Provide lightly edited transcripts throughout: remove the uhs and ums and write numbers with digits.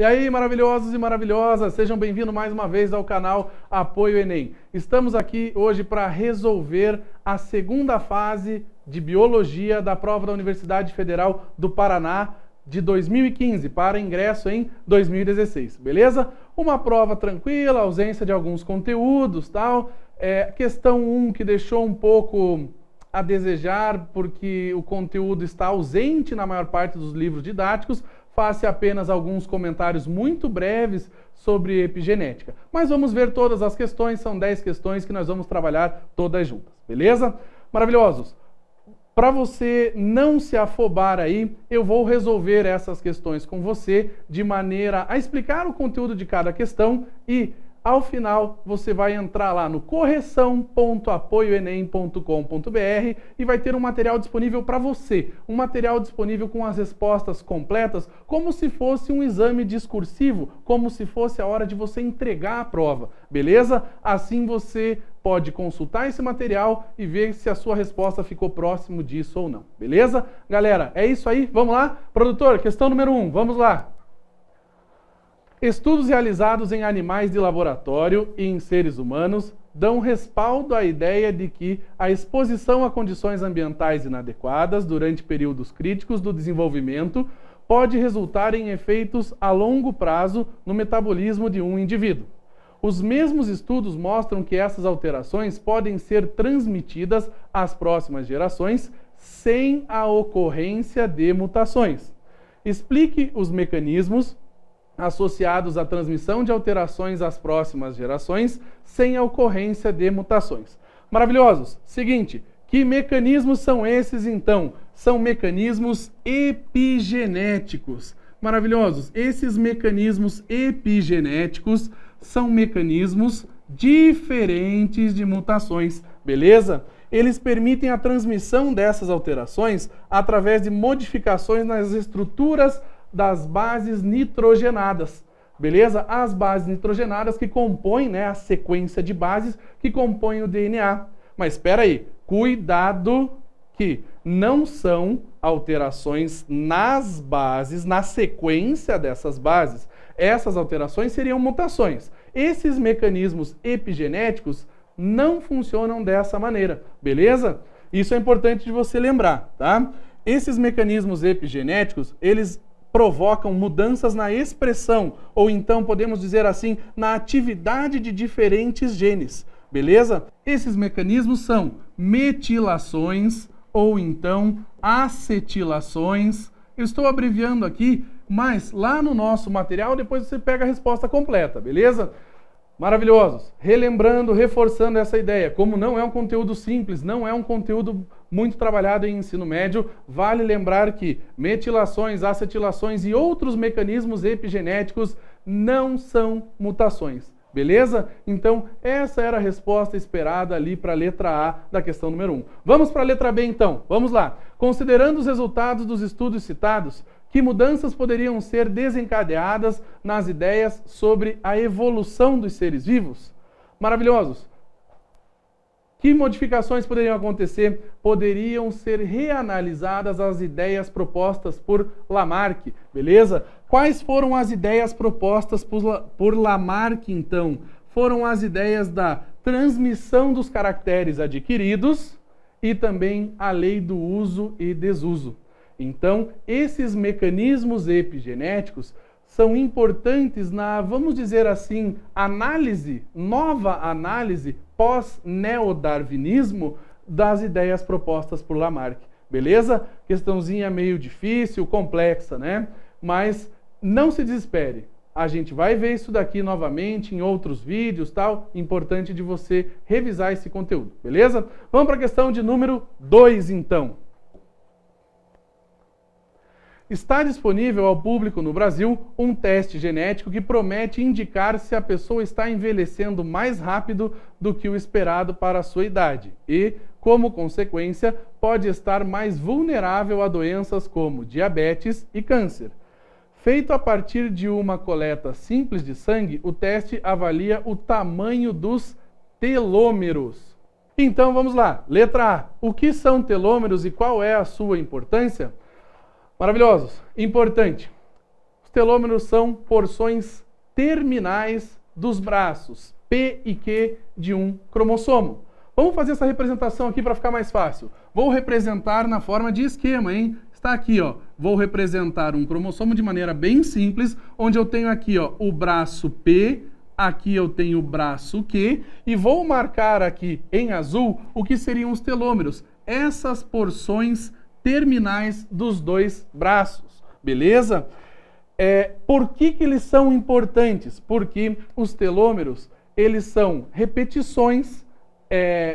E aí, maravilhosos e maravilhosas, sejam bem-vindos mais uma vez ao canal Apoio Enem. Estamos aqui hoje para resolver a segunda fase de Biologia da prova da Universidade Federal do Paraná de 2015 para ingresso em 2016, beleza? Uma prova tranquila, ausência de alguns conteúdos, tal. Questão 1 que deixou um pouco a desejar porque o conteúdo está ausente na maior parte dos livros didáticos. Faça apenas alguns comentários muito breves sobre epigenética. Mas vamos ver todas as questões, são 10 questões que nós vamos trabalhar todas juntas, beleza? Maravilhosos! Para você não se afobar aí, eu vou resolver essas questões com você de maneira a explicar o conteúdo de cada questão e, ao final, você vai entrar lá no correção.apoioenem.com.br e vai ter um material disponível para você. Um material disponível com as respostas completas, como se fosse um exame discursivo, como se fosse a hora de você entregar a prova, beleza? Assim você pode consultar esse material e ver se a sua resposta ficou próximo disso ou não, beleza? Galera, é isso aí, vamos lá? Produtor, questão número 1, vamos lá. Estudos realizados em animais de laboratório e em seres humanos dão respaldo à ideia de que a exposição a condições ambientais inadequadas durante períodos críticos do desenvolvimento pode resultar em efeitos a longo prazo no metabolismo de um indivíduo. Os mesmos estudos mostram que essas alterações podem ser transmitidas às próximas gerações sem a ocorrência de mutações. Explique os mecanismos associados à transmissão de alterações às próximas gerações sem a ocorrência de mutações. Maravilhosos! Seguinte, que mecanismos são esses então? São mecanismos epigenéticos. Maravilhosos! Esses mecanismos epigenéticos são mecanismos diferentes de mutações, beleza? Eles permitem a transmissão dessas alterações através de modificações nas estruturas das bases nitrogenadas, beleza? As bases nitrogenadas que compõem, né, a sequência de bases que compõem o DNA. Mas espera aí, cuidado que não são alterações nas bases, na sequência dessas bases. Essas alterações seriam mutações. Esses mecanismos epigenéticos não funcionam dessa maneira, beleza? Isso é importante de você lembrar, tá? Esses mecanismos epigenéticos, eles provocam mudanças na expressão, ou então podemos dizer assim, na atividade de diferentes genes, beleza? Esses mecanismos são metilações ou então acetilações. Eu estou abreviando aqui, mas lá no nosso material depois você pega a resposta completa, beleza? Maravilhosos! Relembrando, reforçando essa ideia, como não é um conteúdo simples, não é um conteúdo muito trabalhado em ensino médio, vale lembrar que metilações, acetilações e outros mecanismos epigenéticos não são mutações, beleza? Então, essa era a resposta esperada ali para a letra A da questão número 1. Vamos para a letra B então, vamos lá. Considerando os resultados dos estudos citados, que mudanças poderiam ser desencadeadas nas ideias sobre a evolução dos seres vivos? Maravilhosos! Que modificações poderiam acontecer? Poderiam ser reanalisadas as ideias propostas por Lamarck, beleza? Quais foram as ideias propostas por Lamarck, então? Foram as ideias da transmissão dos caracteres adquiridos e também a lei do uso e desuso. Então, esses mecanismos epigenéticos são importantes na, vamos dizer assim, análise, nova análise pós-neodarwinismo das ideias propostas por Lamarck. Beleza? Questãozinha meio difícil, complexa, né? Mas não se desespere. A gente vai ver isso daqui novamente em outros vídeos, tal. Importante de você revisar esse conteúdo, beleza? Vamos para a questão de número 2, então. Está disponível ao público no Brasil um teste genético que promete indicar se a pessoa está envelhecendo mais rápido do que o esperado para a sua idade e, como consequência, pode estar mais vulnerável a doenças como diabetes e câncer. Feito a partir de uma coleta simples de sangue, o teste avalia o tamanho dos telômeros. Então vamos lá, letra A. O que são telômeros e qual é a sua importância? Maravilhosos, importante. Os telômeros são porções terminais dos braços P e Q de um cromossomo. Vamos fazer essa representação aqui para ficar mais fácil. Vou representar na forma de esquema, hein? Está aqui, ó. Vou representar um cromossomo de maneira bem simples, onde eu tenho aqui, ó, o braço P, aqui eu tenho o braço Q, e vou marcar aqui em azul o que seriam os telômeros, essas porções terminais dos dois braços, beleza? Por que eles são importantes? Porque os telômeros, eles são repetições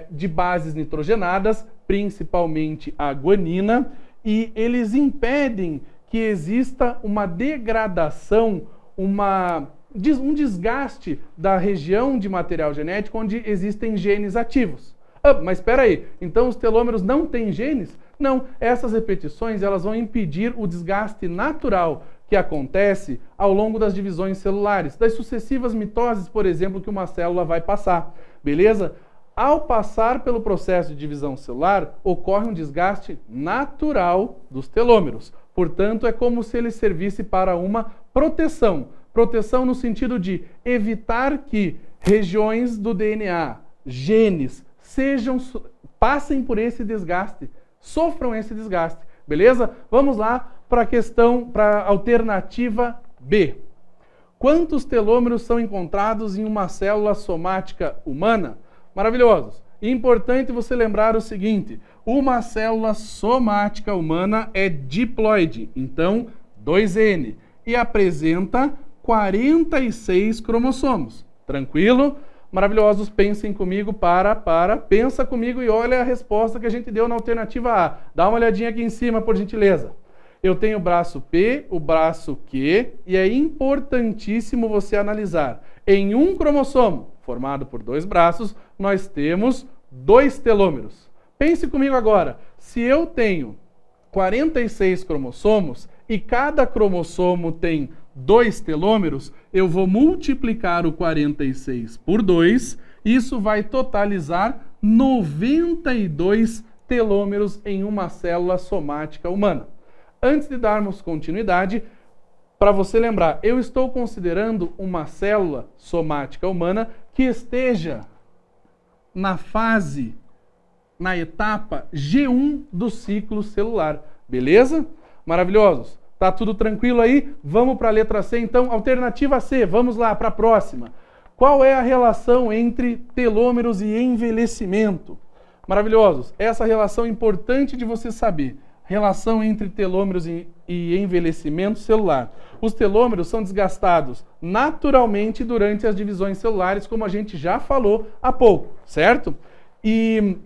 de bases nitrogenadas, principalmente a guanina, e eles impedem que exista uma degradação, um desgaste da região de material genético onde existem genes ativos. Mas espera aí, então os telômeros não têm genes? Não, essas repetições elas vão impedir o desgaste natural que acontece ao longo das divisões celulares, das sucessivas mitoses, por exemplo, que uma célula vai passar, beleza? Ao passar pelo processo de divisão celular, ocorre um desgaste natural dos telômeros. Portanto, é como se ele servisse para uma proteção. Proteção no sentido de evitar que regiões do DNA, genes, passem por esse desgaste, sofram esse desgaste. Beleza? Vamos lá para a alternativa B. Quantos telômeros são encontrados em uma célula somática humana? Maravilhosos. Importante você lembrar o seguinte, uma célula somática humana é diploide, então 2N, e apresenta 46 cromossomos. Tranquilo? Maravilhosos, pensem comigo, pensa comigo e olha a resposta que a gente deu na alternativa A. Dá uma olhadinha aqui em cima, por gentileza. Eu tenho o braço P, o braço Q, e é importantíssimo você analisar. Em um cromossomo, formado por dois braços, nós temos 2 telômeros. Pense comigo agora, se eu tenho 46 cromossomos e cada cromossomo tem 2 telômeros, eu vou multiplicar o 46 por 2, isso vai totalizar 92 telômeros em uma célula somática humana. Antes de darmos continuidade, para você lembrar, eu estou considerando uma célula somática humana que esteja na etapa G1 do ciclo celular. Beleza? Maravilhosos. Tá tudo tranquilo aí? Vamos para a letra C, então. Alternativa C, vamos lá para a próxima. Qual é a relação entre telômeros e envelhecimento? Maravilhosos. Essa relação é importante de você saber. Relação entre telômeros e envelhecimento celular. Os telômeros são desgastados naturalmente durante as divisões celulares, como a gente já falou há pouco, certo? E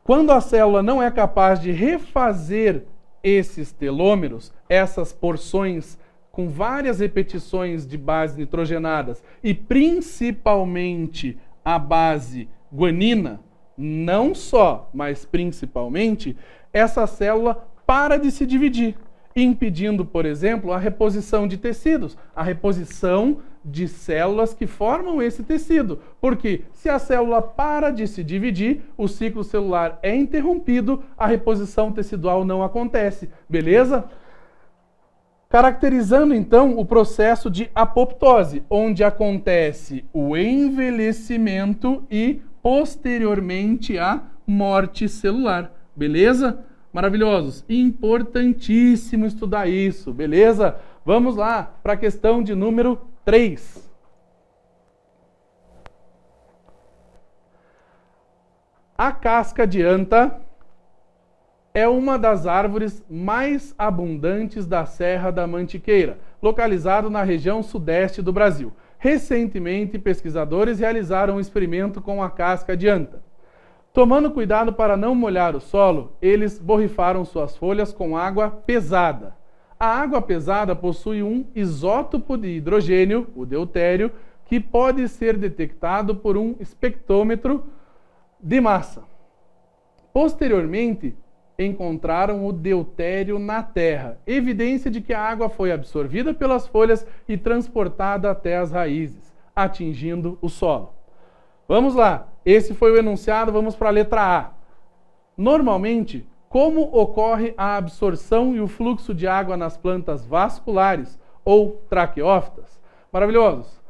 quando a célula não é capaz de refazer esses telômeros, essas porções com várias repetições de bases nitrogenadas e principalmente a base guanina, não só, mas principalmente, essa célula para de se dividir, impedindo, por exemplo, a reposição de tecidos, a reposição de células que formam esse tecido. Porque se a célula para de se dividir, o ciclo celular é interrompido, a reposição tecidual não acontece. Beleza? Caracterizando, então, o processo de apoptose, onde acontece o envelhecimento e, posteriormente, a morte celular. Beleza? Maravilhosos. Importantíssimo estudar isso, beleza? Vamos lá para a questão de número 3. A casca de anta é uma das árvores mais abundantes da Serra da Mantiqueira, localizado na região sudeste do Brasil. Recentemente, pesquisadores realizaram um experimento com a casca de anta. Tomando cuidado para não molhar o solo, eles borrifaram suas folhas com água pesada. A água pesada possui um isótopo de hidrogênio, o deutério, que pode ser detectado por um espectrômetro de massa. Posteriormente, encontraram o deutério na terra, evidência de que a água foi absorvida pelas folhas e transportada até as raízes, atingindo o solo. Vamos lá, esse foi o enunciado, vamos para a letra A. Normalmente, como ocorre a absorção e o fluxo de água nas plantas vasculares, ou traqueófitas? Maravilhosos.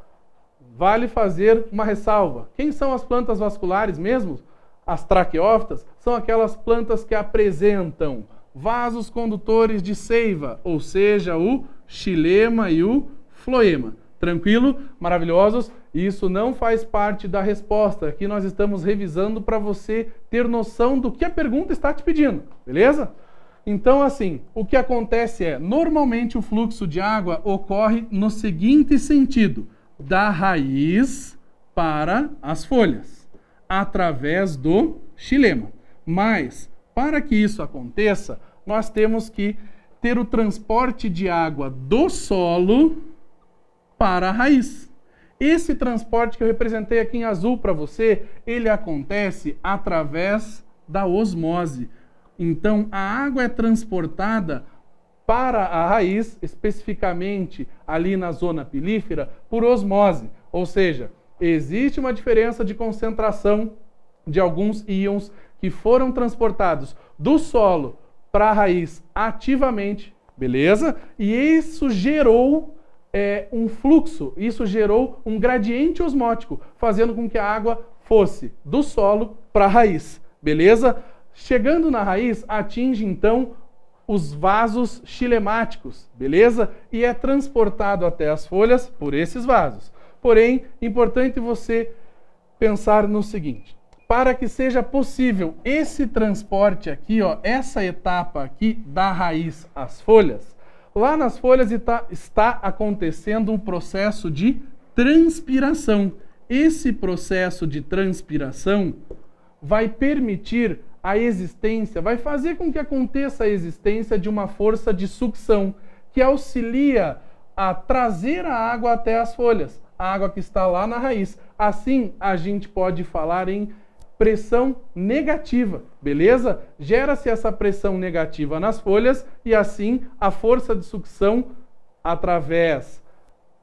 Vale fazer uma ressalva. Quem são as plantas vasculares mesmo? As traqueófitas são aquelas plantas que apresentam vasos condutores de seiva, ou seja, o xilema e o floema. Tranquilo? Maravilhosos? Isso não faz parte da resposta. Aqui nós estamos revisando para você ter noção do que a pergunta está te pedindo, beleza? Então, assim, o que acontece é, normalmente o fluxo de água ocorre no seguinte sentido: da raiz para as folhas, através do xilema. Mas, para que isso aconteça, nós temos que ter o transporte de água do solo para a raiz. Esse transporte que eu representei aqui em azul para você, ele acontece através da osmose. Então, a água é transportada para a raiz, especificamente ali na zona pilífera, por osmose. Ou seja, existe uma diferença de concentração de alguns íons que foram transportados do solo para a raiz ativamente, beleza? E isso gerou um fluxo, isso gerou um gradiente osmótico, fazendo com que a água fosse do solo para a raiz, beleza? Chegando na raiz, atinge então os vasos xilemáticos, beleza? E é transportado até as folhas por esses vasos. Porém, importante você pensar no seguinte: para que seja possível esse transporte aqui, ó, essa etapa aqui da raiz às folhas, lá nas folhas está acontecendo um processo de transpiração. Esse processo de transpiração vai permitir a existência, vai fazer com que aconteça a existência de uma força de sucção que auxilia a trazer a água até as folhas, a água que está lá na raiz. Assim, a gente pode falar em pressão negativa, beleza? Gera-se essa pressão negativa nas folhas e assim a força de sucção, através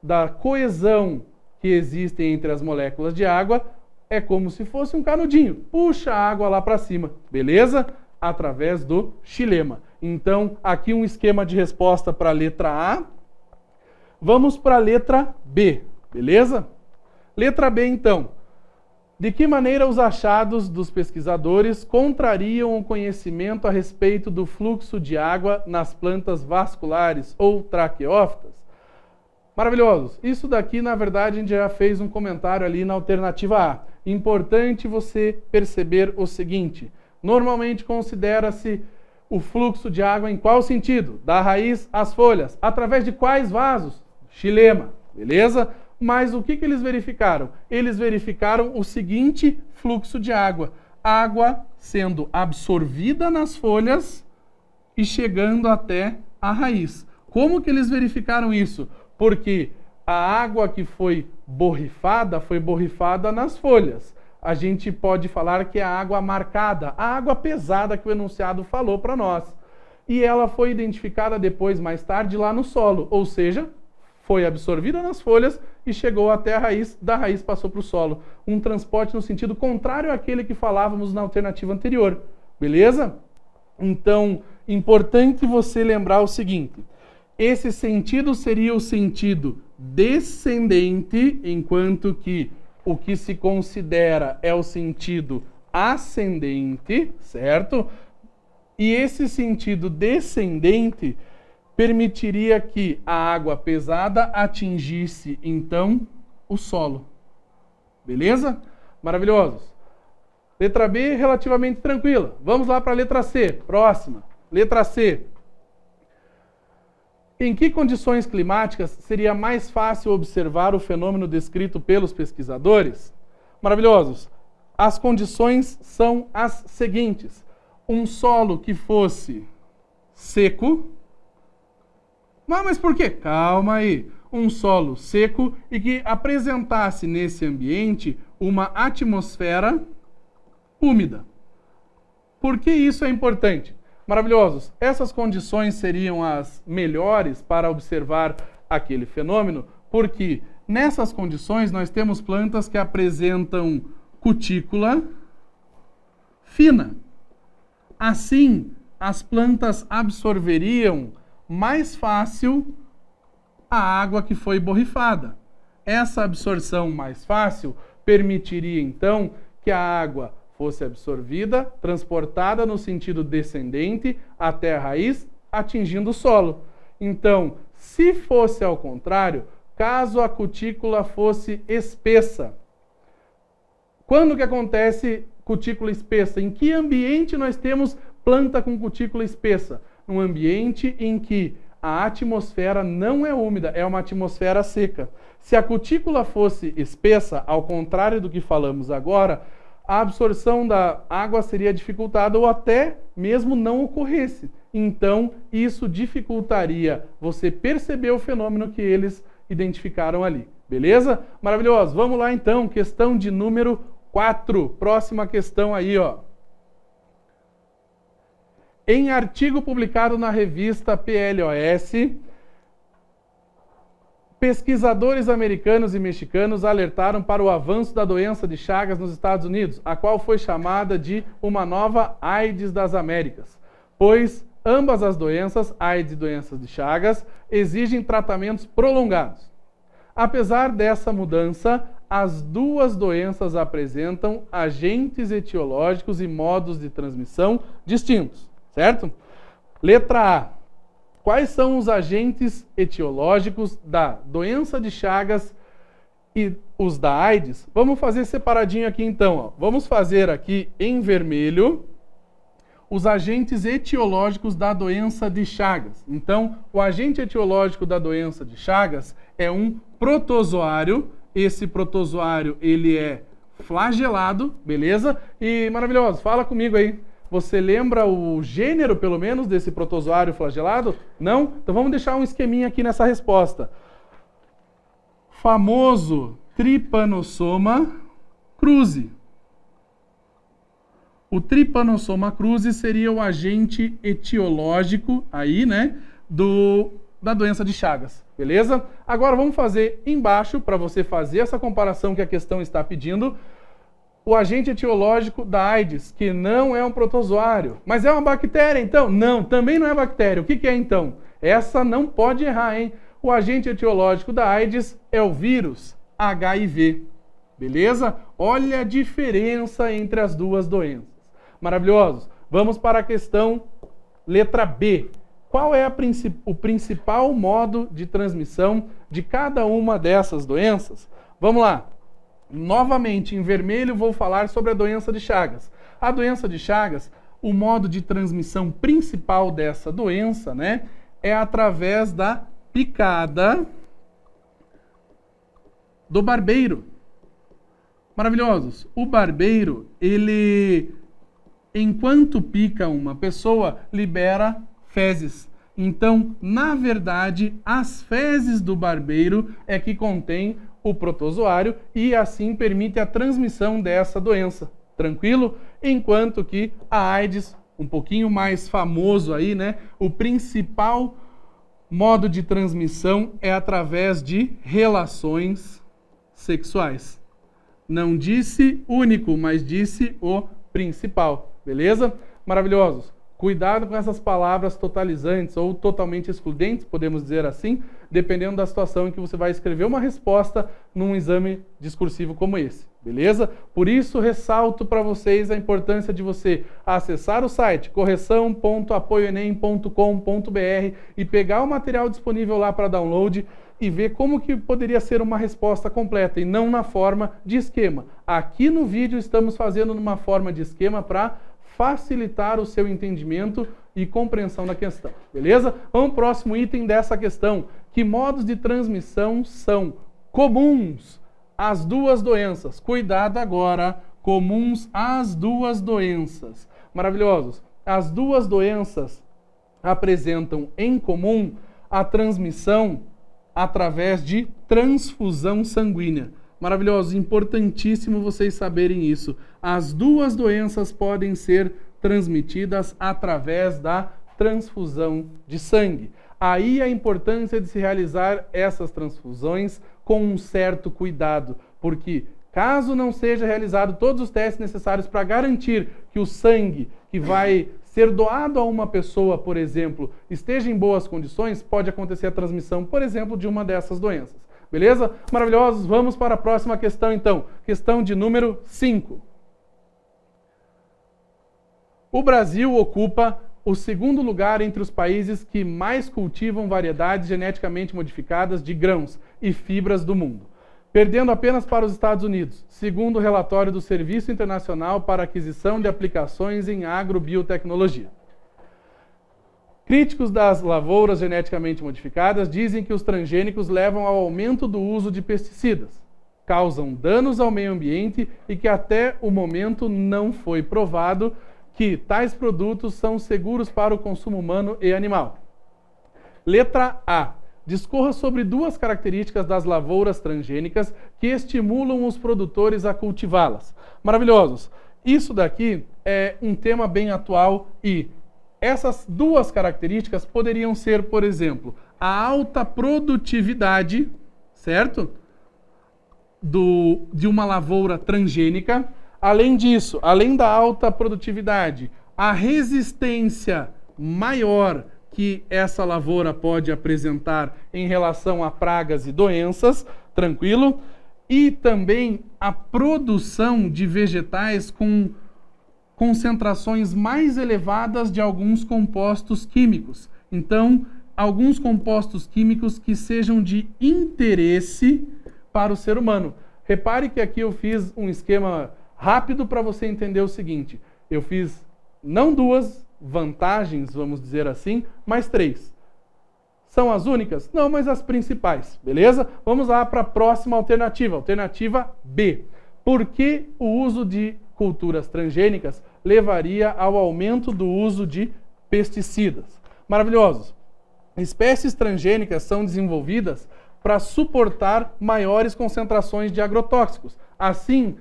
da coesão que existe entre as moléculas de água, é como se fosse um canudinho, puxa a água lá para cima, beleza? Através do xilema. Então, aqui um esquema de resposta para a letra A. Vamos para a letra B, beleza? Letra B, então. De que maneira os achados dos pesquisadores contrariam o conhecimento a respeito do fluxo de água nas plantas vasculares ou traqueófitas? Maravilhosos! Isso daqui, na verdade, a gente já fez um comentário ali na alternativa A. Importante você perceber o seguinte: normalmente considera-se o fluxo de água em qual sentido? Da raiz às folhas. Através de quais vasos? Xilema, beleza? Mas o que eles verificaram? Eles verificaram o seguinte fluxo de água: água sendo absorvida nas folhas e chegando até a raiz. Como que eles verificaram isso? Porque a água que foi borrifada nas folhas. A gente pode falar que é a água marcada, a água pesada que o enunciado falou para nós. E ela foi identificada depois, mais tarde, lá no solo, ou seja, foi absorvida nas folhas e chegou até a raiz, da raiz passou para o solo. Um transporte no sentido contrário àquele que falávamos na alternativa anterior, beleza? Então, importante você lembrar o seguinte: esse sentido seria o sentido descendente, enquanto que o que se considera é o sentido ascendente, certo? E esse sentido descendente permitiria que a água pesada atingisse, então, o solo. Beleza? Maravilhosos. Letra B, relativamente tranquila. Vamos lá para a letra C. Próxima. Letra C. Em que condições climáticas seria mais fácil observar o fenômeno descrito pelos pesquisadores? Maravilhosos. As condições são as seguintes: um solo que fosse seco. Mas por quê? Calma aí. Um solo seco e que apresentasse nesse ambiente uma atmosfera úmida. Por que isso é importante? Maravilhosos. Essas condições seriam as melhores para observar aquele fenômeno, porque nessas condições nós temos plantas que apresentam cutícula fina. Assim, as plantas absorveriam mais fácil a água que foi borrifada. Essa absorção mais fácil permitiria, então, que a água fosse absorvida, transportada no sentido descendente até a raiz, atingindo o solo. Então, se fosse ao contrário, caso a cutícula fosse espessa. Quando que acontece cutícula espessa? Em que ambiente nós temos planta com cutícula espessa? Num ambiente em que a atmosfera não é úmida, é uma atmosfera seca. Se a cutícula fosse espessa, ao contrário do que falamos agora, a absorção da água seria dificultada ou até mesmo não ocorresse. Então, isso dificultaria você perceber o fenômeno que eles identificaram ali. Beleza? Maravilhoso. Vamos lá então, questão de número 4. Próxima questão aí, ó. Em artigo publicado na revista PLOS, pesquisadores americanos e mexicanos alertaram para o avanço da doença de Chagas nos Estados Unidos, a qual foi chamada de uma nova AIDS das Américas, pois ambas as doenças, AIDS e doenças de Chagas, exigem tratamentos prolongados. Apesar dessa mudança, as duas doenças apresentam agentes etiológicos e modos de transmissão distintos, certo? Letra A. Quais são os agentes etiológicos da doença de Chagas e os da AIDS? Vamos fazer separadinho aqui então. Ó. Vamos fazer aqui em vermelho os agentes etiológicos da doença de Chagas. Então, o agente etiológico da doença de Chagas é um protozoário. Esse protozoário, ele é flagelado, beleza? E maravilhoso, fala comigo aí. Você lembra o gênero, pelo menos, desse protozoário flagelado? Não? Então vamos deixar um esqueminha aqui nessa resposta. Famoso Trypanosoma cruzi. O Trypanosoma cruzi seria o agente etiológico aí, né, da doença de Chagas, beleza? Agora vamos fazer embaixo, para você fazer essa comparação que a questão está pedindo, o agente etiológico da AIDS, que não é um protozoário. Mas é uma bactéria, então? Não, também não é bactéria. O que é, então? Essa não pode errar, hein? O agente etiológico da AIDS é o vírus HIV. Beleza? Olha a diferença entre as duas doenças. Maravilhosos. Vamos para a questão letra B. Qual é o principal modo de transmissão de cada uma dessas doenças? Vamos lá. Novamente, em vermelho, vou falar sobre a doença de Chagas. A doença de Chagas, o modo de transmissão principal dessa doença, né, é através da picada do barbeiro. Maravilhosos. O barbeiro, ele, enquanto pica uma pessoa, libera fezes. Então, na verdade, as fezes do barbeiro é que contém o protozoário e assim permite a transmissão dessa doença. Tranquilo? Enquanto que a AIDS, um pouquinho mais famoso aí, né? O principal modo de transmissão é através de relações sexuais. Não disse único, mas disse o principal. Beleza? Maravilhosos. Cuidado com essas palavras totalizantes ou totalmente excludentes, podemos dizer assim, dependendo da situação em que você vai escrever uma resposta num exame discursivo como esse, beleza? Por isso, ressalto para vocês a importância de você acessar o site correção.apoioenem.com.br e pegar o material disponível lá para download e ver como que poderia ser uma resposta completa e não na forma de esquema. Aqui no vídeo estamos fazendo numa forma de esquema para facilitar o seu entendimento e compreensão da questão, beleza? Vamos ao próximo item dessa questão. Que modos de transmissão são comuns às duas doenças? Cuidado agora, comuns às duas doenças. Maravilhosos. As duas doenças apresentam em comum a transmissão através de transfusão sanguínea. Maravilhoso, importantíssimo vocês saberem isso. As duas doenças podem ser transmitidas através da transfusão de sangue. Aí a importância de se realizar essas transfusões com um certo cuidado, porque caso não seja realizado todos os testes necessários para garantir que o sangue que vai ser doado a uma pessoa, por exemplo, esteja em boas condições, pode acontecer a transmissão, por exemplo, de uma dessas doenças. Beleza? Maravilhosos, vamos para a próxima questão então. Questão de número 5. O Brasil ocupa o segundo lugar entre os países que mais cultivam variedades geneticamente modificadas de grãos e fibras do mundo, perdendo apenas para os Estados Unidos, segundo o relatório do Serviço Internacional para Aquisição de Aplicações em Agrobiotecnologia. Críticos das lavouras geneticamente modificadas dizem que os transgênicos levam ao aumento do uso de pesticidas, causam danos ao meio ambiente e que até o momento não foi provado que tais produtos são seguros para o consumo humano e animal. Letra A. Discorra sobre duas características das lavouras transgênicas que estimulam os produtores a cultivá-las. Maravilhosos! Isso daqui é um tema bem atual e essas duas características poderiam ser, por exemplo, a alta produtividade, certo? De uma lavoura transgênica. Além disso, além da alta produtividade, a resistência maior que essa lavoura pode apresentar em relação a pragas e doenças, tranquilo? E também a produção de vegetais com concentrações mais elevadas de alguns compostos químicos. Então, alguns compostos químicos que sejam de interesse para o ser humano. Repare que aqui eu fiz um esquema rápido para você entender o seguinte. Eu fiz não duas vantagens, vamos dizer assim, mas 3. São as únicas? Não, mas as principais, beleza? Vamos lá para a próxima alternativa, alternativa B. Por que o uso de culturas transgênicas levaria ao aumento do uso de pesticidas? Maravilhosos! Espécies transgênicas são desenvolvidas para suportar maiores concentrações de agrotóxicos. Assim,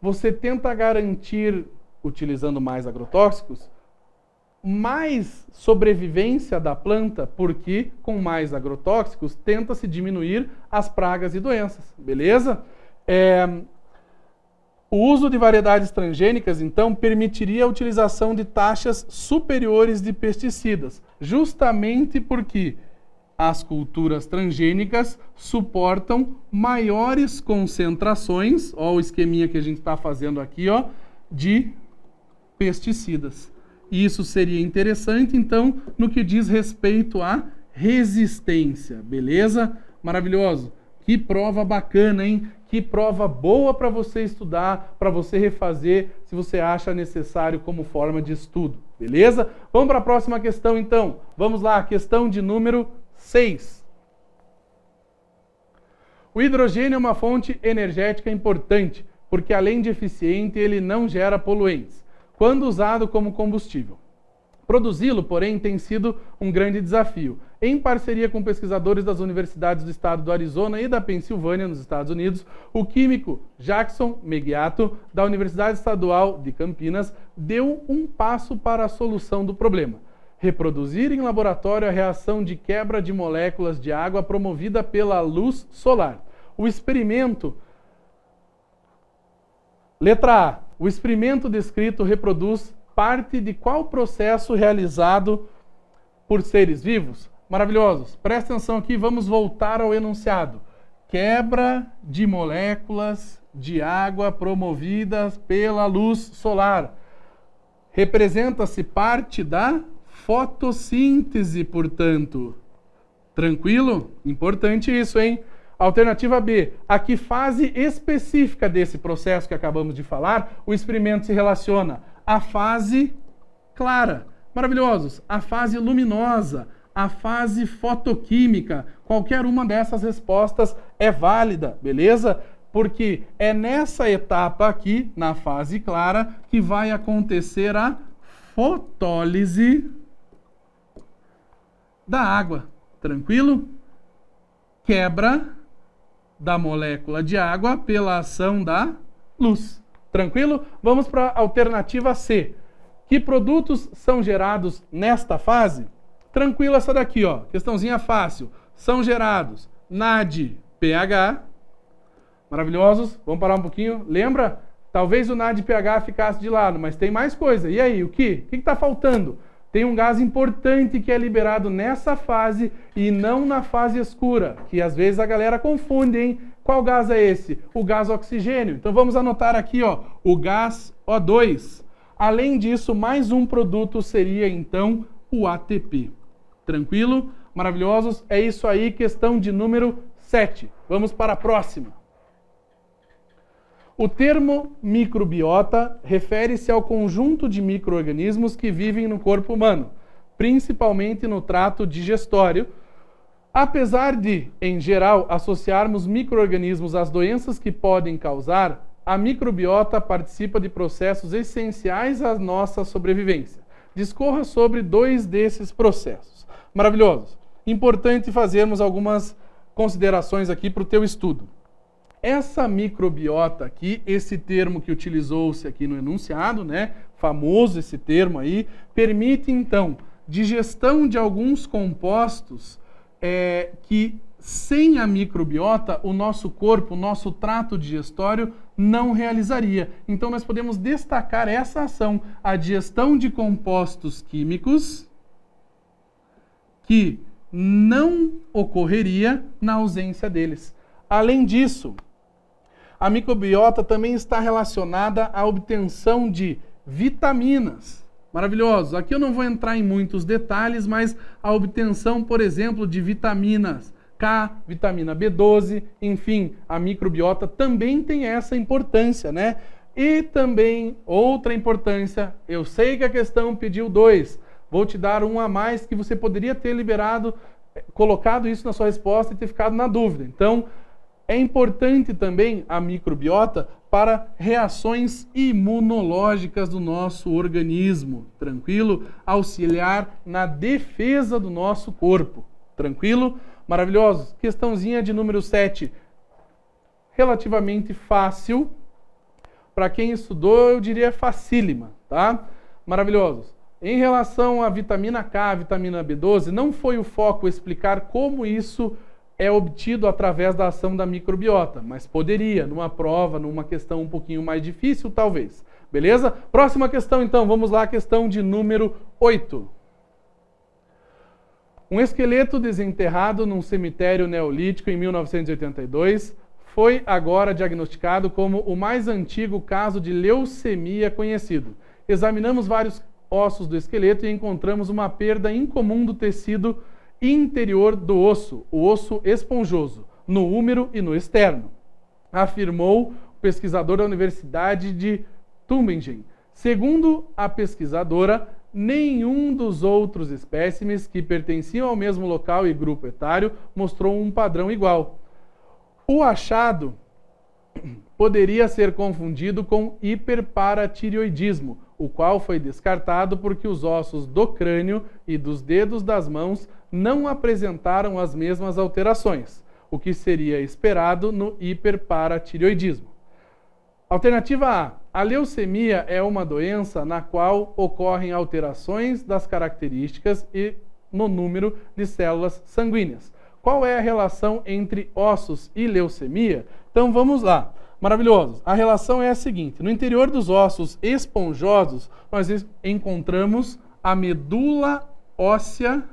você tenta garantir, utilizando mais agrotóxicos, mais sobrevivência da planta, porque com mais agrotóxicos tenta-se diminuir as pragas e doenças, beleza? O uso de variedades transgênicas, então, permitiria a utilização de taxas superiores de pesticidas, justamente porque as culturas transgênicas suportam maiores concentrações, ó, o esqueminha que a gente está fazendo aqui, ó, de pesticidas. E isso seria interessante, então, no que diz respeito à resistência, beleza? Maravilhoso. Que prova bacana, hein? Que prova boa para você estudar, para você refazer, se você acha necessário como forma de estudo, beleza? Vamos para a próxima questão, então. Vamos lá, questão de número 6. O hidrogênio é uma fonte energética importante, porque além de eficiente, ele não gera poluentes, quando usado como combustível. Produzi-lo, porém, tem sido um grande desafio. Em parceria com pesquisadores das universidades do estado do Arizona e da Pensilvânia, nos Estados Unidos, o químico Jackson Megiato, da Universidade Estadual de Campinas, deu um passo para a solução do problema: reproduzir em laboratório a reação de quebra de moléculas de água promovida pela luz solar. O experimento... Letra A. O experimento descrito reproduz parte de qual processo realizado por seres vivos? Maravilhosos. Presta atenção aqui, vamos voltar ao enunciado. Quebra de moléculas de água promovidas pela luz solar. Representa-se parte da fotossíntese, portanto. Tranquilo? Importante isso, hein? Alternativa B. A que fase específica desse processo que acabamos de falar o experimento se relaciona? A fase clara. Maravilhosos. A fase luminosa. A fase fotoquímica. Qualquer uma dessas respostas é válida, beleza? Porque é nessa etapa aqui, na fase clara, que vai acontecer a fotólise da água. Tranquilo? Quebra da molécula de água pela ação da luz. Tranquilo? Vamos para a alternativa C. Que produtos são gerados nesta fase? Tranquilo essa daqui, ó. Questãozinha fácil. São gerados NAD, pH. Maravilhosos. Vamos parar um pouquinho. Lembra? Talvez o NADPH ficasse de lado, mas tem mais coisa. E aí, o que? O que está faltando? Tem um gás importante que é liberado nessa fase e não na fase escura, que às vezes a galera confunde, hein? Qual gás é esse? O gás oxigênio. Então vamos anotar aqui, ó, o gás O2. Além disso, mais um produto seria então o ATP. Tranquilo? Maravilhosos? É isso aí, questão de número 7. Vamos para a próxima. O termo microbiota refere-se ao conjunto de micro-organismos que vivem no corpo humano, principalmente no trato digestório. Apesar de, em geral, associarmos micro-organismos às doenças que podem causar, a microbiota participa de processos essenciais à nossa sobrevivência. Discorra sobre 2 desses processos. Maravilhoso. Importante fazermos algumas considerações aqui para o teu estudo. Essa microbiota aqui, esse termo que utilizou-se aqui no enunciado, né, famoso esse termo aí, permite então digestão de alguns compostos que sem a microbiota o nosso corpo, o nosso trato digestório não realizaria. Então nós podemos destacar essa ação, a digestão de compostos químicos que não ocorreria na ausência deles. Além disso, a microbiota também está relacionada à obtenção de vitaminas. Maravilhoso. Aqui eu não vou entrar em muitos detalhes, mas a obtenção, por exemplo, de vitaminas K, vitamina B12, enfim, a microbiota também tem essa importância, né? E também outra importância, eu sei que a questão pediu 2, vou te dar um a mais que você poderia ter colocado isso na sua resposta e ter ficado na dúvida. Então, é importante também a microbiota para reações imunológicas do nosso organismo, tranquilo? Auxiliar na defesa do nosso corpo, tranquilo? Maravilhoso. Questãozinha de número 7, relativamente fácil. Para quem estudou, eu diria facílima, tá? Maravilhosos. Em relação à vitamina K, a vitamina B12, não foi o foco explicar como isso é obtido através da ação da microbiota, mas poderia, numa prova, numa questão um pouquinho mais difícil, talvez. Beleza? Próxima questão, então, vamos lá, questão de número 8. Um esqueleto desenterrado num cemitério neolítico em 1982 foi agora diagnosticado como o mais antigo caso de leucemia conhecido. Examinamos vários ossos do esqueleto e encontramos uma perda incomum do tecido interior do osso, o osso esponjoso, no húmero e no externo, afirmou o pesquisador da Universidade de Tübingen. Segundo a pesquisadora, nenhum dos outros espécimes que pertenciam ao mesmo local e grupo etário mostrou um padrão igual. O achado poderia ser confundido com hiperparatireoidismo, o qual foi descartado porque os ossos do crânio e dos dedos das mãos não apresentaram as mesmas alterações, o que seria esperado no hiperparatireoidismo. Alternativa A. A leucemia é uma doença na qual ocorrem alterações das características e no número de células sanguíneas. Qual é a relação entre ossos e leucemia? Então vamos lá. Maravilhoso. A relação é a seguinte. No interior dos ossos esponjosos, nós encontramos a medula óssea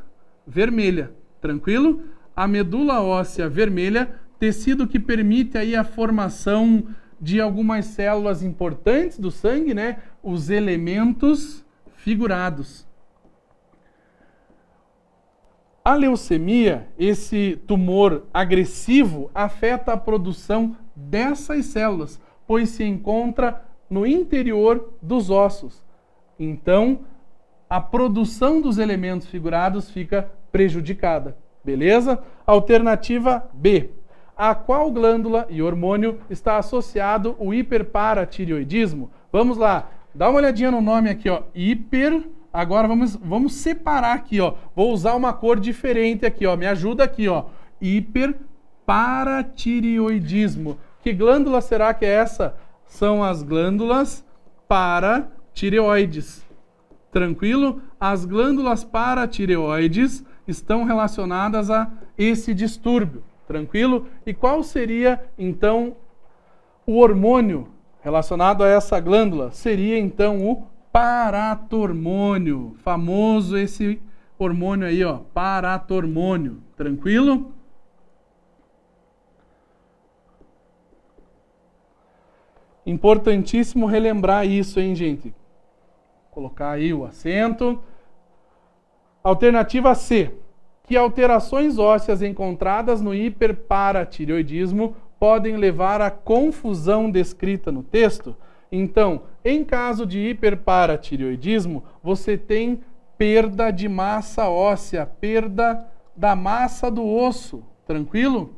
vermelha. Tranquilo? A medula óssea vermelha, tecido que permite aí a formação de algumas células importantes do sangue, né? Os elementos figurados. A leucemia, esse tumor agressivo, afeta a produção dessas células, pois se encontra no interior dos ossos. Então, a produção dos elementos figurados fica prejudicada. Beleza? Alternativa B. A qual glândula e hormônio está associado o hiperparatireoidismo? Vamos lá, dá uma olhadinha no nome aqui, ó. Agora vamos separar aqui, ó. Vou usar uma cor diferente aqui, ó. Me ajuda aqui, ó. Hiperparatireoidismo. Que glândula será que é essa? São as glândulas paratireoides. Tranquilo? As glândulas paratireoides estão relacionadas a esse distúrbio. Tranquilo? E qual seria, então, o hormônio relacionado a essa glândula seria então o paratormônio. Famoso esse hormônio aí, ó, paratormônio. Tranquilo? Importantíssimo relembrar isso, hein, gente? Vou colocar aí o acento. Alternativa C. Que alterações ósseas encontradas no hiperparatireoidismo podem levar à confusão descrita no texto? Então, em caso de hiperparatireoidismo, você tem perda de massa óssea, perda da massa do osso. Tranquilo?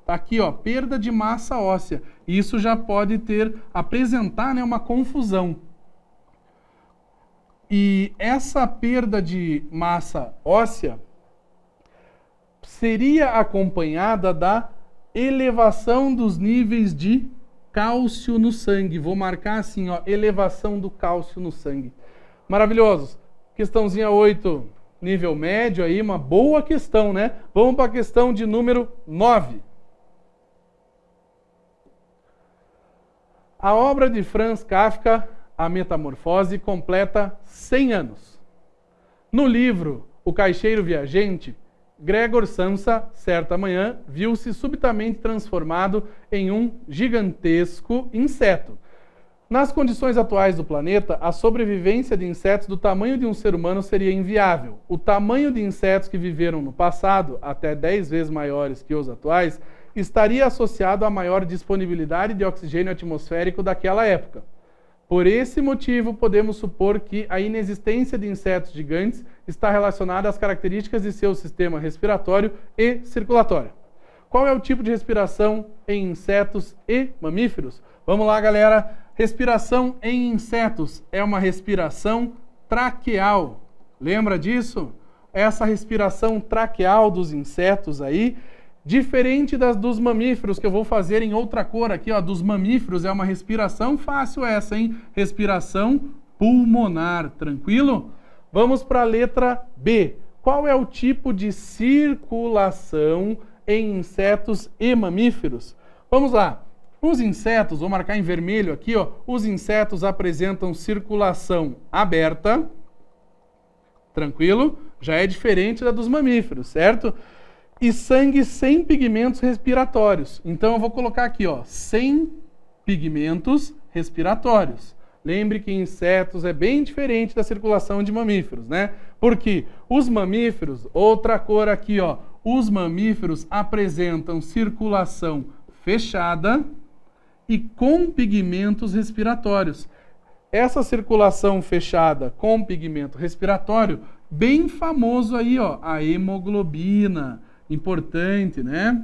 Tá aqui, ó, perda de massa óssea. Isso já pode apresentar, né, uma confusão. E essa perda de massa óssea seria acompanhada da elevação dos níveis de cálcio no sangue. Vou marcar assim, ó, elevação do cálcio no sangue. Maravilhosos. Questãozinha 8, nível médio aí, uma boa questão, né? Vamos para a questão de número 9. A obra de Franz Kafka, A Metamorfose, completa 100 anos. No livro O Caixeiro Viajante, Gregor Samsa, certa manhã, viu-se subitamente transformado em um gigantesco inseto. Nas condições atuais do planeta, a sobrevivência de insetos do tamanho de um ser humano seria inviável. O tamanho de insetos que viveram no passado, até 10 vezes maiores que os atuais, estaria associado à maior disponibilidade de oxigênio atmosférico daquela época. Por esse motivo, podemos supor que a inexistência de insetos gigantes está relacionada às características de seu sistema respiratório e circulatório. Qual é o tipo de respiração em insetos e mamíferos? Vamos lá, galera. Respiração em insetos é uma respiração traqueal. Lembra disso? Essa respiração traqueal dos insetos aí, diferente das dos mamíferos, que eu vou fazer em outra cor aqui, ó, dos mamíferos, é uma respiração fácil essa, hein? Respiração pulmonar, tranquilo? Vamos para a letra B. Qual é o tipo de circulação em insetos e mamíferos? Vamos lá. Os insetos, vou marcar em vermelho aqui, ó, os insetos apresentam circulação aberta, tranquilo? Já é diferente da dos mamíferos, certo? E sangue sem pigmentos respiratórios. Então eu vou colocar aqui, ó, sem pigmentos respiratórios. Lembre que insetos é bem diferente da circulação de mamíferos, né? Porque os mamíferos, outra cor aqui, ó, os mamíferos apresentam circulação fechada e com pigmentos respiratórios. Essa circulação fechada com pigmento respiratório, bem famoso aí, ó, a hemoglobina. Importante, né?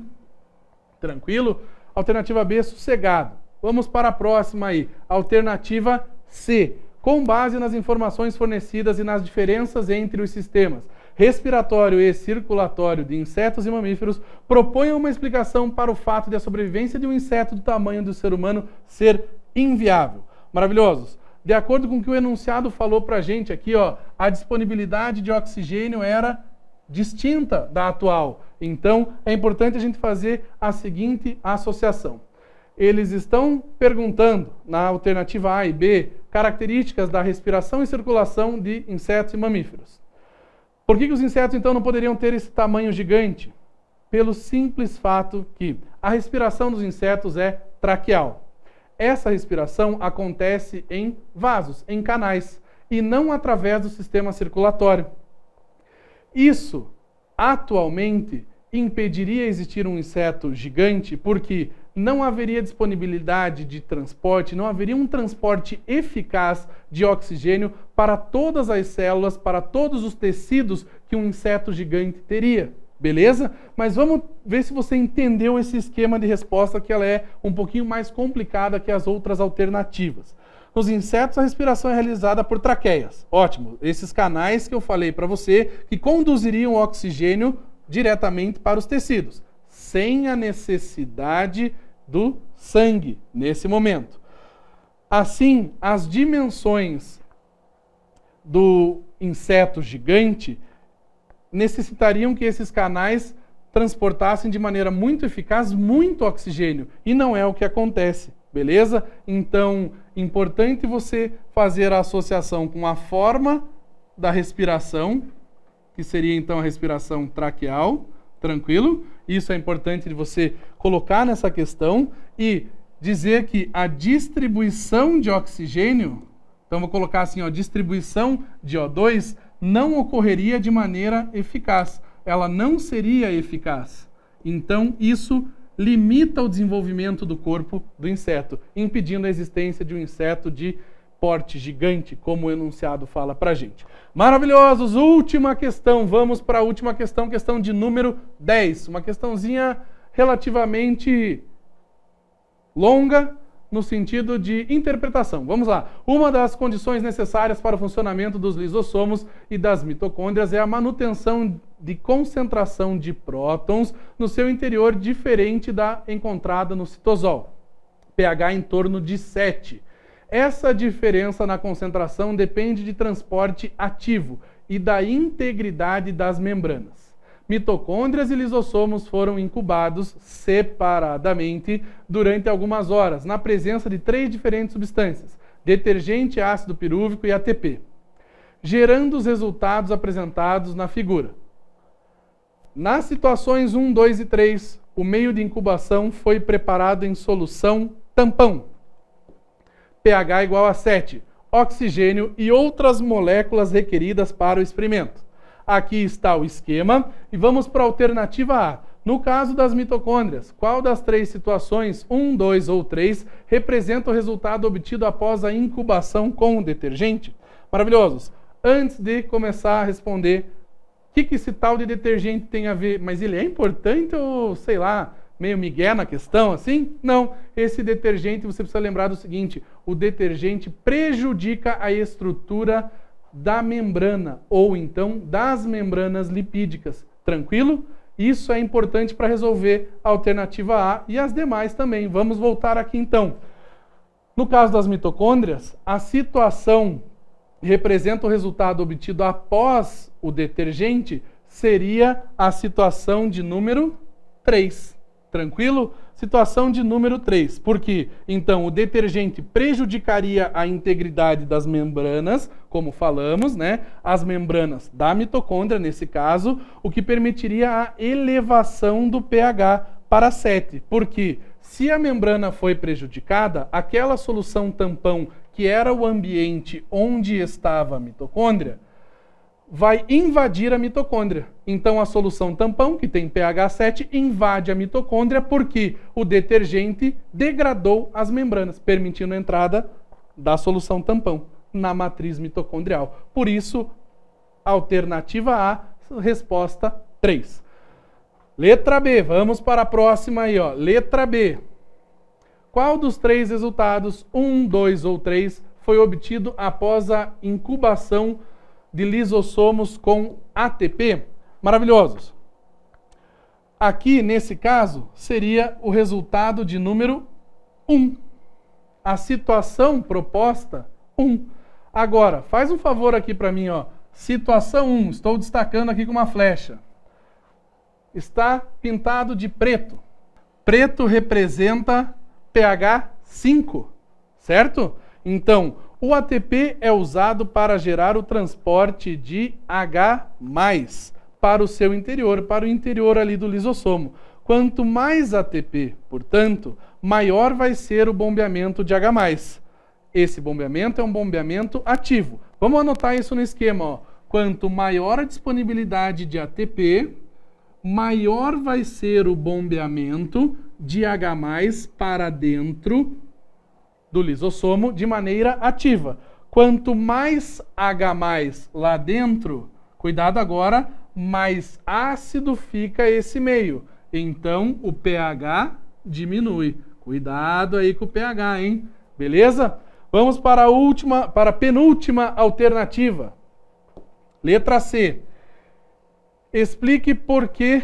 Tranquilo? Alternativa B, sossegado. Vamos para a próxima aí. Alternativa C. Com base nas informações fornecidas e nas diferenças entre os sistemas respiratório e circulatório de insetos e mamíferos, proponha uma explicação para o fato de a sobrevivência de um inseto do tamanho do ser humano ser inviável. Maravilhosos. De acordo com o que o enunciado falou para a gente aqui, ó, a disponibilidade de oxigênio era distinta da atual. Então, é importante a gente fazer a seguinte associação. Eles estão perguntando, na alternativa A e B, características da respiração e circulação de insetos e mamíferos. Por que os insetos, então, não poderiam ter esse tamanho gigante? Pelo simples fato que a respiração dos insetos é traqueal. Essa respiração acontece em vasos, em canais, e não através do sistema circulatório. Isso, atualmente, impediria existir um inseto gigante, porque não haveria disponibilidade de transporte, não haveria um transporte eficaz de oxigênio para todas as células, para todos os tecidos que um inseto gigante teria. Beleza? Mas vamos ver se você entendeu esse esquema de resposta, que ela é um pouquinho mais complicada que as outras alternativas. Nos insetos, a respiração é realizada por traqueias. Ótimo. Esses canais que eu falei para você, que conduziriam o oxigênio diretamente para os tecidos, sem a necessidade do sangue nesse momento. Assim, as dimensões do inseto gigante necessitariam que esses canais transportassem de maneira muito eficaz muito oxigênio, e não é o que acontece. beleza? Então, importante você fazer a associação com a forma da respiração, que seria então a respiração traqueal, tranquilo? Isso é importante de você colocar nessa questão e dizer que a distribuição de oxigênio, então vou colocar assim, ó, distribuição de O2 não ocorreria de maneira eficaz. Ela não seria eficaz. Então, isso limita o desenvolvimento do corpo do inseto, impedindo a existência de um inseto de porte gigante, como o enunciado fala pra gente. Maravilhosos! Última questão. Vamos para a última questão, questão de número 10. Uma questãozinha relativamente longa, no sentido de interpretação. Vamos lá. Uma das condições necessárias para o funcionamento dos lisossomos e das mitocôndrias é a manutenção de concentração de prótons no seu interior diferente da encontrada no citosol, pH em torno de 7. Essa diferença na concentração depende de transporte ativo e da integridade das membranas. Mitocôndrias e lisossomos foram incubados separadamente durante algumas horas, na presença de 3 diferentes substâncias, detergente, ácido pirúvico e ATP, gerando os resultados apresentados na figura. Nas situações 1, 2 e 3, o meio de incubação foi preparado em solução tampão, pH igual a 7, oxigênio e outras moléculas requeridas para o experimento. Aqui está o esquema e vamos para a alternativa A. No caso das mitocôndrias, qual das 3 situações, 1, 2 ou 3, representa o resultado obtido após a incubação com o detergente? Maravilhosos! Antes de começar a responder, o que esse tal de detergente tem a ver? Mas ele é importante ou, sei lá, meio migué na questão, assim? Não, esse detergente, você precisa lembrar do seguinte, o detergente prejudica a estrutura da membrana, ou então das membranas lipídicas. Tranquilo? Isso é importante para resolver a alternativa A e as demais também. Vamos voltar aqui então. No caso das mitocôndrias, a situação representa o resultado obtido após o detergente, seria a situação de número 3. Tranquilo? Situação de número 3. Por quê? Então, o detergente prejudicaria a integridade das membranas, como falamos, né? As membranas da mitocôndria, nesse caso, o que permitiria a elevação do pH para 7. Porque se a membrana foi prejudicada, aquela solução tampão, que era o ambiente onde estava a mitocôndria, vai invadir a mitocôndria. Então a solução tampão, que tem pH 7, invade a mitocôndria porque o detergente degradou as membranas, permitindo a entrada da solução tampão na matriz mitocondrial. Por isso, alternativa A, resposta 3. Letra B, vamos para a próxima aí, ó. Letra B. Qual dos 3 resultados, 1, 2 ou 3, foi obtido após a incubação de lisossomos com ATP? Maravilhosos. Aqui, nesse caso, seria o resultado de número 1. A situação proposta, 1. Agora, faz um favor aqui para mim, ó. Situação 1, estou destacando aqui com uma flecha. Está pintado de preto. Preto representa pH 5, certo? Então, o ATP é usado para gerar o transporte de H+, para o seu interior, para o interior ali do lisossomo. Quanto mais ATP, portanto, maior vai ser o bombeamento de H+. Esse bombeamento é um bombeamento ativo. Vamos anotar isso no esquema, ó. Quanto maior a disponibilidade de ATP, maior vai ser o bombeamento de H+ para dentro do lisossomo de maneira ativa. Quanto mais H+ lá dentro, cuidado agora, mais ácido fica esse meio. Então, o pH diminui. Cuidado aí com o pH, hein? Beleza? Vamos para a penúltima alternativa. Letra C. Explique por que...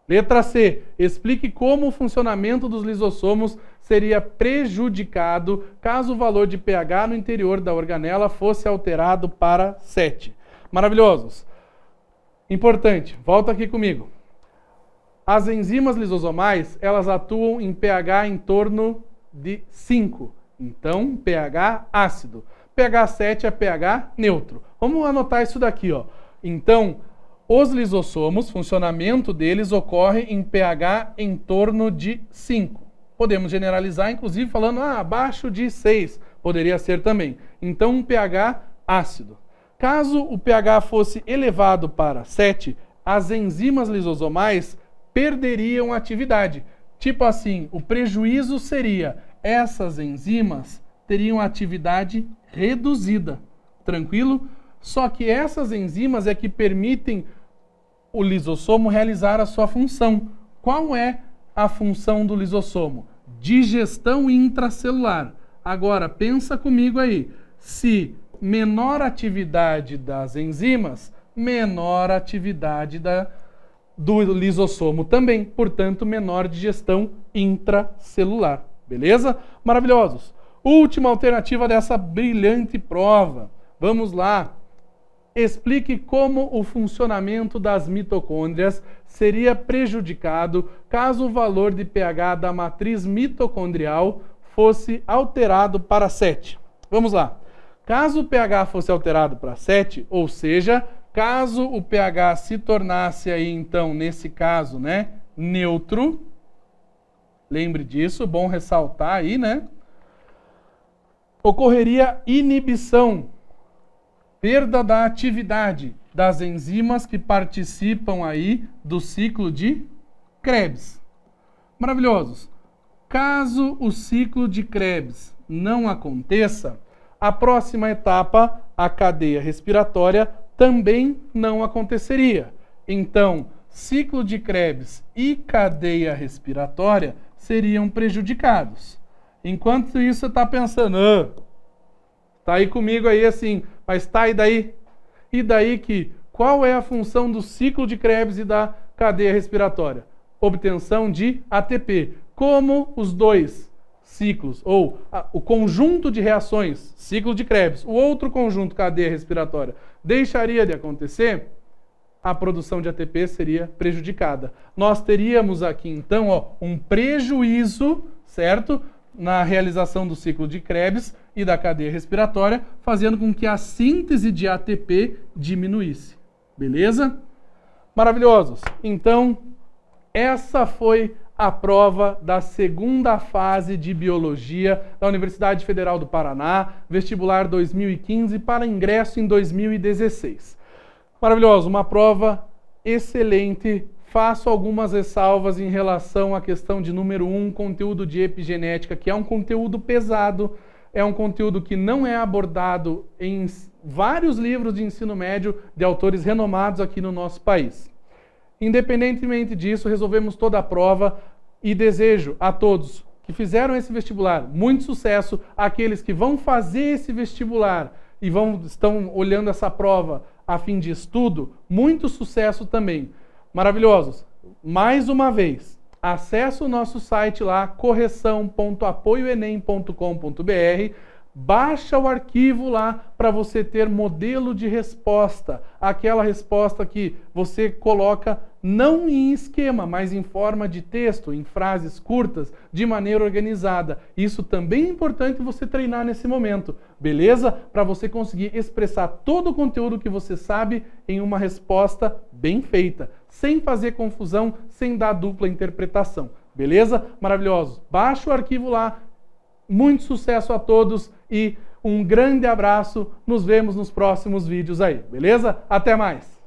Letra C. Explique como o funcionamento dos lisossomos seria prejudicado caso o valor de pH no interior da organela fosse alterado para 7. Maravilhosos. Importante, volta aqui comigo. As enzimas lisosomais, elas atuam em pH em torno de 5. Então, pH ácido. pH 7 é pH neutro. Vamos anotar isso daqui, ó. Então, os lisossomos, funcionamento deles ocorre em pH em torno de 5. Podemos generalizar, inclusive, falando abaixo de 6. Poderia ser também. Então, um pH ácido. Caso o pH fosse elevado para 7, as enzimas lisosomais perderiam atividade. Tipo assim, o prejuízo seria, essas enzimas teriam atividade reduzida. Tranquilo? Só que essas enzimas é que permitem o lisossomo realizar a sua função. Qual é a função do lisossomo? Digestão intracelular. Agora, pensa comigo aí. Se menor atividade das enzimas, menor atividade do lisossomo também. Portanto, menor digestão intracelular. Beleza? Maravilhosos. Última alternativa dessa brilhante prova. Vamos lá. Explique como o funcionamento das mitocôndrias seria prejudicado caso o valor de pH da matriz mitocondrial fosse alterado para 7. Vamos lá. Caso o pH fosse alterado para 7, ou seja, caso o pH se tornasse aí, então, nesse caso, né, neutro, lembre disso, bom ressaltar aí, né, ocorreria inibição, perda da atividade das enzimas que participam aí do ciclo de Krebs. Maravilhosos. Caso o ciclo de Krebs não aconteça, a próxima etapa, a cadeia respiratória, também não aconteceria. Então, ciclo de Krebs e cadeia respiratória seriam prejudicados. Enquanto isso, você está pensando, tá aí comigo aí assim, mas tá e daí? E daí que, qual é a função do ciclo de Krebs e da cadeia respiratória? Obtenção de ATP. Como os dois ciclos, ou o conjunto de reações, ciclo de Krebs, o outro conjunto, cadeia respiratória, deixaria de acontecer, a produção de ATP seria prejudicada. Nós teríamos aqui, então, um prejuízo, certo? Na realização do ciclo de Krebs e da cadeia respiratória, fazendo com que a síntese de ATP diminuísse. Beleza? Maravilhosos. Então, essa foi a prova da segunda fase de Biologia da Universidade Federal do Paraná, vestibular 2015 para ingresso em 2016. Maravilhoso, uma prova excelente. Faço algumas ressalvas em relação à questão de número 1, conteúdo de epigenética, que é um conteúdo pesado, é um conteúdo que não é abordado em vários livros de ensino médio de autores renomados aqui no nosso país. Independentemente disso, resolvemos toda a prova e desejo a todos que fizeram esse vestibular muito sucesso, àqueles que vão fazer esse vestibular e estão olhando essa prova a fim de estudo, muito sucesso também. Maravilhosos. Mais uma vez, acesse o nosso site lá, correção.apoioenem.com.br, baixa o arquivo lá para você ter modelo de resposta, aquela resposta que você coloca não em esquema, mas em forma de texto, em frases curtas, de maneira organizada. Isso também é importante você treinar nesse momento, beleza? Para você conseguir expressar todo o conteúdo que você sabe em uma resposta bem feita, sem fazer confusão, sem dar dupla interpretação, beleza? Maravilhosos. Baixa o arquivo lá. Muito sucesso a todos e um grande abraço. Nos vemos nos próximos vídeos aí, beleza? Até mais!